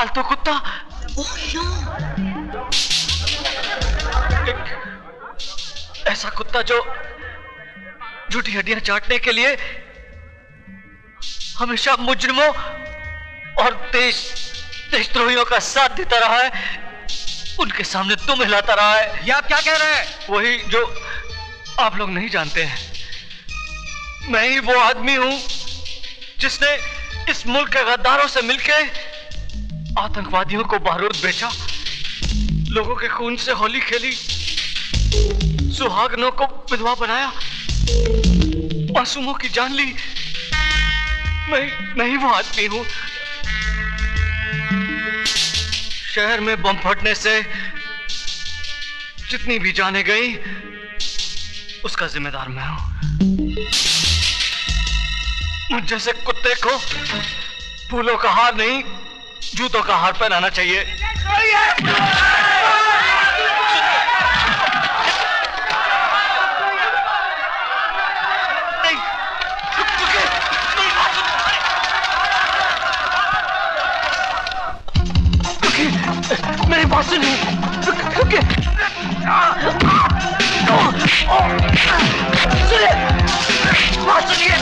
पालतू कुत्ता। Oh no. ऐसा कुत्ता जो झूठी हड्डियां चाटने के लिए हमेशा मुजरिमों और देशद्रोहियों का साथ देता रहा है, उनके सामने तुम हिलाता रहा है। ये आप क्या कह रहे हैं? वही जो आप लोग नहीं जानते हैं। मैं ही वो आदमी हूं जिसने इस मुल्क के गद्दारों से मिलकर आतंकवादियों को बारूद बेचा, लोगों के खून से होली खेली, सुहागनों को विधवा बनाया, मासूमों की जान ली। मैं ही वो आदमी हूं। शहर में बम फटने से जितनी भी जाने गई, उसका जिम्मेदार मैं हूं। मुझ जैसे कुत्ते को फूलों का हार नहीं, जूतों का हार पहनाना चाहिए। मेरी बात सुनिए। सुनिए, बात सुनिए, बात सुनिए।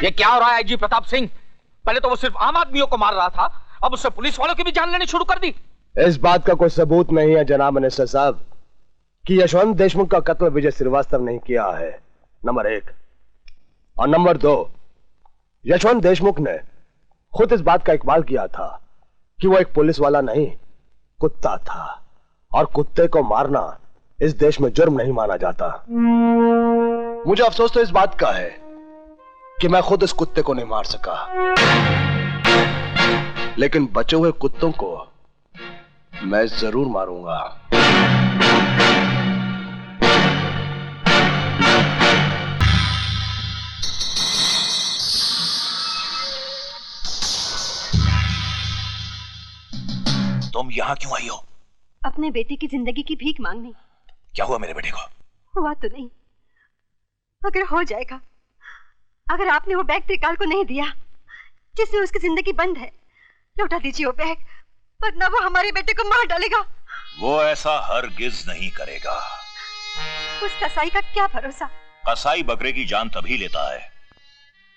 ये क्या हो रहा है आईजी प्रताप सिंह? पहले तो वो सिर्फ आम आदमियों को मार रहा था, अब उससे पुलिस वालों की भी जान लेनी शुरू कर दी। इस बात का कोई सबूत नहीं है जनाब मिनिस्टर साहब कि यशवंत देशमुख का कत्ल विजय श्रीवास्तव नहीं किया है, नंबर 1। और नंबर 2, यशवंत देशमुख ने खुद इस बात का इकबाल किया था कि वो एक पुलिस वाला नहीं, कुत्ता था, और कुत्ते को मारना इस देश में जुर्म नहीं माना जाता। मुझे अफसोस तो इस बात का है कि मैं खुद इस कुत्ते को नहीं मार सका, लेकिन बचे हुए कुत्तों को मैं जरूर मारूंगा। तुम यहाँ क्यों आई हो? अपने बेटे की जिंदगी की भीख मांगने। क्या हुआ मेरे बेटे को? हुआ तो नहीं, अगर हो जाएगा। अगर आपने वो बैग त्रिकाल को नहीं दिया जिसमें उसकी जिंदगी बंद है, लौटा दीजिए वो बैग, वरना वो हमारे बेटे को मार डालेगा। वो ऐसा हरगिज नहीं करेगा। उस कसाई का क्या भरोसा? कसाई बकरे की जान तभी लेता है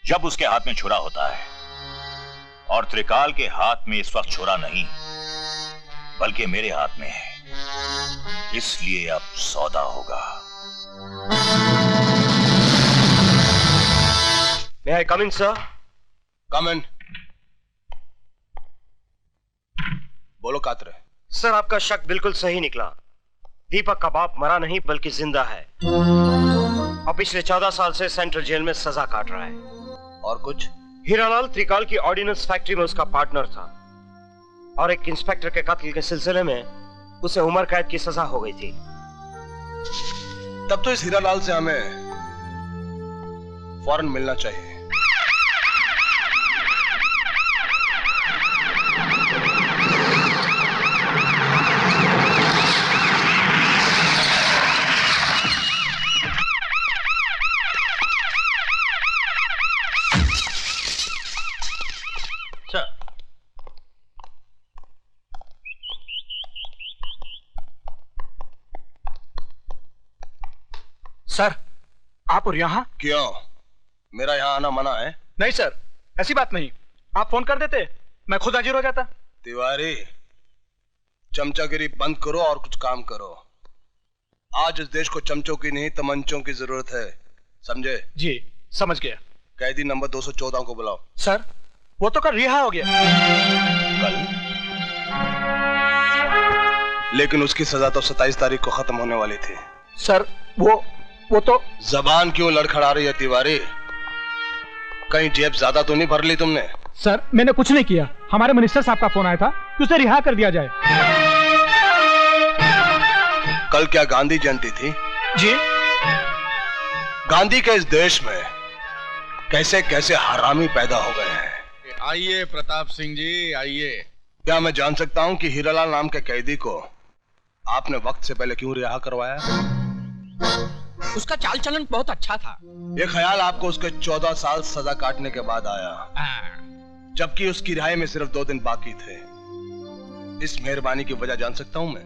जब उसके हाथ में छुरा होता है, और त्रिकाल के हाथ में इस वक्त छुरा नहीं बल्कि मेरे हाथ में है, इसलिए अब सौदा होगा। May I come in, sir? Come in. बोलो कातरे। सर, आपका शक बिल्कुल सही निकला। दीपक का बाप मरा नहीं बल्कि जिंदा है और पिछले 14 साल से सेंट्रल जेल में सजा काट रहा है। और कुछ? हीरालाल त्रिकाल की ऑर्डिनेंस फैक्ट्री में उसका पार्टनर था और एक इंस्पेक्टर के कत्ल के सिलसिले में उसे उम्र कैद की सजा हो गई थी। तब तो इस हीरालाल से हमें फौरन मिलना चाहिए। सर, आप और यहाँ? क्यों? मेरा यहाँ आना मना है? नहीं सर, ऐसी बात नहीं। आप फोन कर देते, मैं खुद हाजिर हो जाता। तिवारी, चमचागिरी बंद करो और कुछ काम करो। आज इस देश को चमचों की नहीं तमंचों की जरूरत है, समझे? जी, समझ गया। कैदी नंबर 214 को बुलाओ। सर, वो तो कल रिहा हो गया। कल? लेकिन उसकी सजा तो 27 तारीख को खत्म होने वाली थी। सर, वो तो। जबान क्यों लड़खड़ा रही है तिवारी? कहीं जेब ज्यादा तो नहीं भर ली तुमने? सर, मैंने कुछ नहीं किया। हमारे मिनिस्टर साहब का फोन आया था कि उसे रिहा कर दिया जाए। कल क्या गांधी जयंती थी? जी। गांधी के इस देश में कैसे कैसे हरामी पैदा हो गए हैं। आइए प्रताप सिंह जी, आइए। क्या मैं जान सकता हूं कि हीरालाल नाम के कैदी को आपने वक्त से पहले क्यों रिहा करवाया? उसका चाल चलन बहुत अच्छा था। ये ख्याल आपको उसके 14 साल सजा काटने के बाद आया, जबकि उसकी रिहाई में सिर्फ 2 दिन बाकी थे। इस मेहरबानी की वजह जान सकता हूं मैं?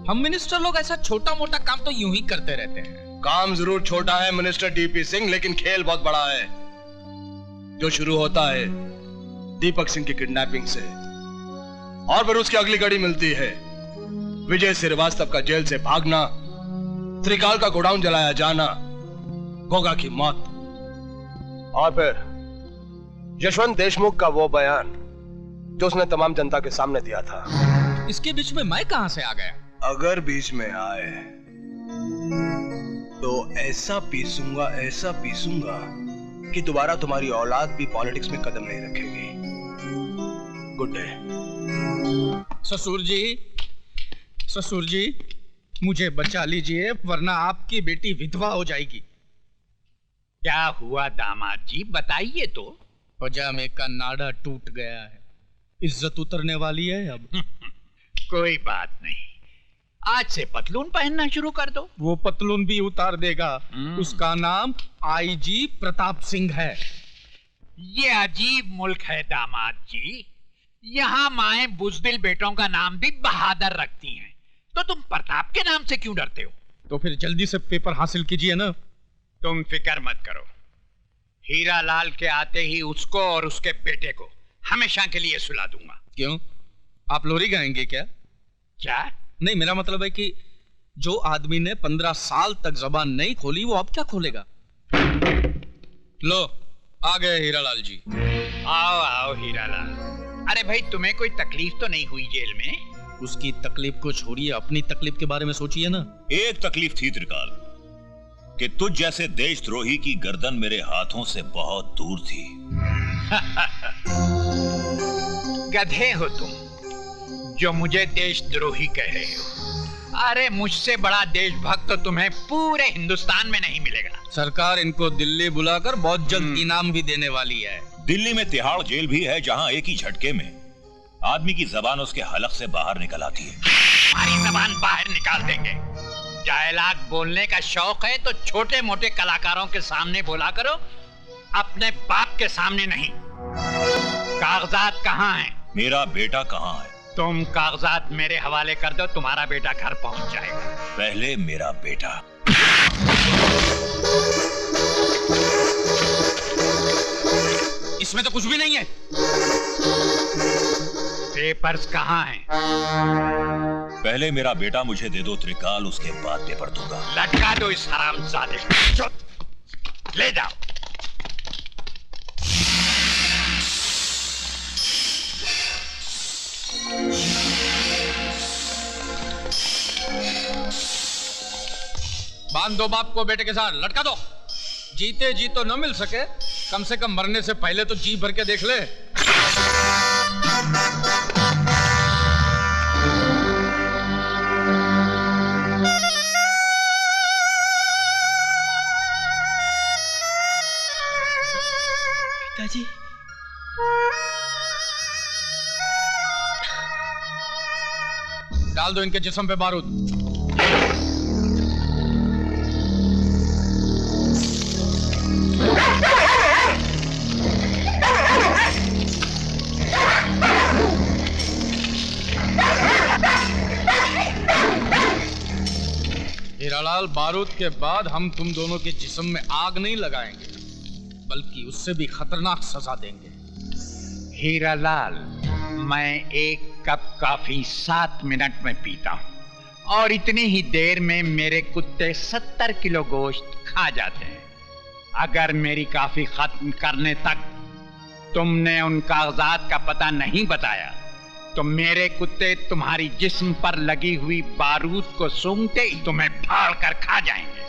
हम मिनिस्टर लोग ऐसा छोटा मोटा काम तो यूं ही करते रहते हैं। काम जरूर छोटा है मिनिस्टर डीपी सिंह, लेकिन खेल बहुत बड़ा है, जो शुरू होता है दीपक सिंह की किडनैपिंग से और फिर उसकी अगली कड़ी मिलती है विजय श्रीवास्तव का जेल से भागना, त्रिकाल का गोडाउन जलाया जाना, गोगा की मौत, और फिर यशवंत देशमुख का वो बयान जो उसने तमाम जनता के सामने दिया था। इसके बीच में मैं कहां से आ गया? अगर बीच में आए तो ऐसा पीसूंगा कि दोबारा तुम्हारी औलाद भी पॉलिटिक्स में कदम नहीं रखेगी। Good day. ससुर जी, मुझे बचा लीजिए, वरना आपकी बेटी विधवा हो जाएगी। क्या हुआ दामाद जी, बताइए तो। पजामे का नाड़ा टूट गया है, इज्जत उतरने वाली है अब। कोई बात नहीं, आज से पतलून पहनना शुरू कर दो। वो पतलून भी उतार देगा। उसका नाम आईजी प्रताप सिंह है। ये अजीब मुल्क है दामाद जी, यहाँ माए बुजदिल बेटों का नाम भी बहादुर रखती हैं, तो तुम प्रताप के नाम से क्यों डरते हो? तो फिर जल्दी से पेपर हासिल कीजिए ना। तुम फिक्र मत करो, हीरालाल के आते ही उसको और उसके बेटे को हमेशा के लिए सुला दूंगा। क्यों, आप लोरी गाएंगे क्या? क्या? नहीं, मेरा मतलब है कि जो आदमी ने 15 साल तक जबान नहीं खोली, वो अब क्या खोलेगा? लो, आ गए हीरालाल जी। आओ हीरालाल। अरे भाई, तुम्हें कोई तकलीफ तो नहीं हुई जेल में? उसकी तकलीफ को छोड़िए, अपनी तकलीफ के बारे में सोचिए ना। एक तकलीफ थी त्रिकाल कि तुझ जैसे देशद्रोही की गर्दन मेरे हाथों से बहुत दूर थी। गधे हो तुम जो मुझे देशद्रोही कह रहे हो। अरे मुझसे बड़ा देशभक्त तो तुम्हें पूरे हिंदुस्तान में नहीं मिलेगा। सरकार इनको दिल्ली बुलाकर बहुत जल्द इनाम भी देने वाली है। दिल्ली में तिहाड़ जेल भी है जहां एक ही झटके में आदमी की जबान उसके हलक से बाहर निकल आती है। हमारी जबान बाहर निकाल देंगे। डायलॉग बोलने का शौक है तो छोटे मोटे कलाकारों के सामने बोला करो, अपने बाप के सामने नहीं। कागजात कहाँ हैं? मेरा बेटा कहाँ है? तुम कागजात मेरे हवाले कर दो, तुम्हारा बेटा घर पहुंच जाएगा। पहले मेरा बेटा। इसमें तो कुछ भी नहीं है। पेपर्स कहाँ हैं? पहले मेरा बेटा मुझे दे दो त्रिकाल, उसके बाद पेपर दूंगा। लटका दो इस हरामजादे को। ले जाओ। बांध दो बाप को बेटे के साथ, लटका दो। जीते जी तो न मिल सके, कम से कम मरने से पहले तो जी भर के देख ले। पिताजी, डाल दो इनके जिस्म पे बारूद। हीरालाल, बारूद के बाद हम तुम दोनों के जिस्म में आग नहीं लगाएंगे, बल्कि उससे भी खतरनाक सजा देंगे। हीरालाल, मैं एक कप कॉफी 7 मिनट में पीता हूं और इतनी ही देर में मेरे कुत्ते 70 किलो गोश्त खा जाते हैं। अगर मेरी कॉफी खत्म करने तक तुमने उन कागजात का पता नहीं बताया तो मेरे कुत्ते तुम्हारी जिस्म पर लगी हुई बारूद को सूंघते ही तुम्हें फाड़ कर खा जाएंगे।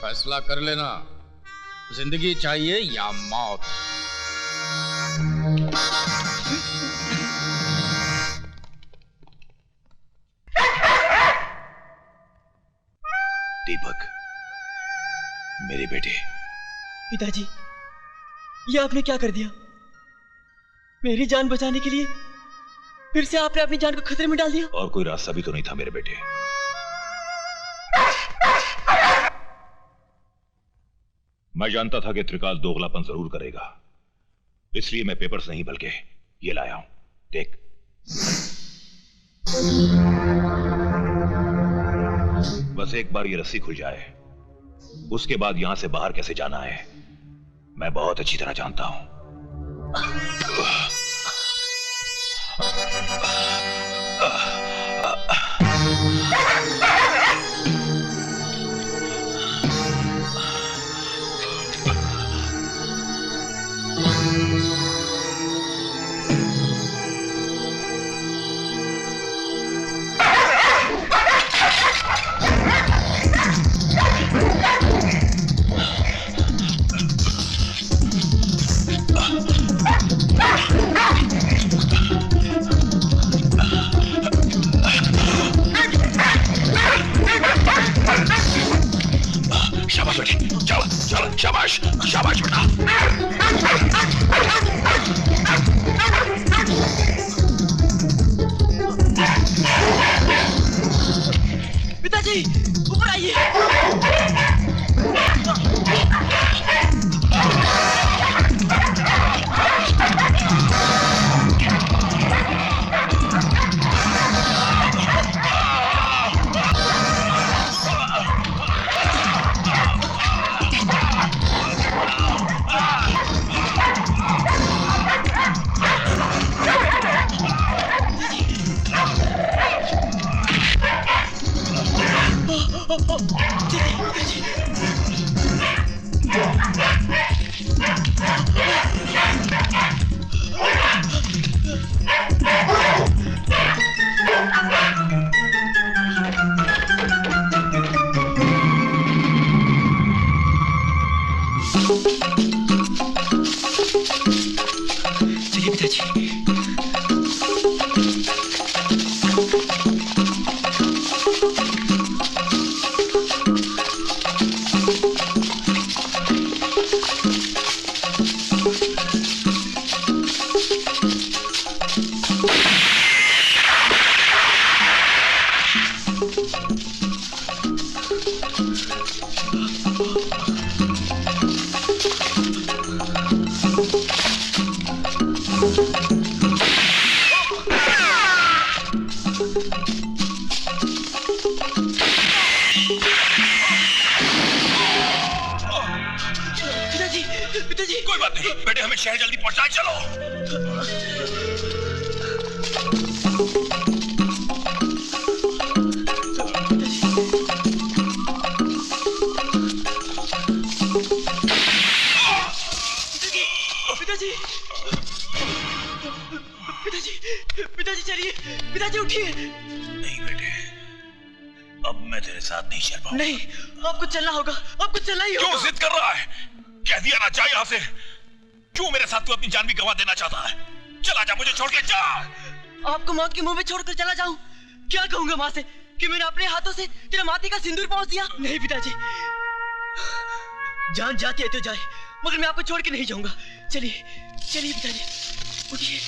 फैसला कर लेना, जिंदगी चाहिए या मौत। दीपक, मेरे बेटे। पिताजी, ये आपने क्या कर दिया? मेरी जान बचाने के लिए फिर से आपने अपनी जान को खतरे में डाल दिया। और कोई रास्ता भी तो नहीं था मेरे बेटे। मैं जानता था कि त्रिकाल दोगलापन जरूर करेगा, इसलिए मैं पेपर्स नहीं बल्कि ये लाया हूं। देख, बस एक बार ये रस्सी खुल जाए, उसके बाद यहां से बाहर कैसे जाना है मैं बहुत अच्छी तरह जानता हूं। शाबाश बेटे, चलो चलो, शाबाश शाबाश बेटा। पिताजी, ऊपर आइए। चलिए पिताजी। पिताजी कोई बात नहीं बेटे, हमें शहर जल्दी पहुंचना है, चलो। पिताजी पिताजी पिताजी चलिए, पिताजी उठिए। नहीं बेटे, अब मैं तेरे साथ नहीं चल पाऊंगा। नहीं, आपको चलना होगा, आपको चलना ही होगा। क्यों जिद कर रहा है? कह दिया ना, जा यहाँ से। क्यों मेरे साथ तू अपनी जान भी गंवा देना चाहता है? चला जा, मुझे छोड़ के जा। आपको मौत के मुंह में छोड़कर चला जाऊं? क्या कहूंगा माँ से कि मैंने अपने हाथों से तेरे माथे का सिंदूर पहुंच दिया? नहीं पिताजी, जान जाती है तो जाए, मगर मैं आपको छोड़ के नहीं जाऊंगा। चलिए चलिए पिताजी, उठिए।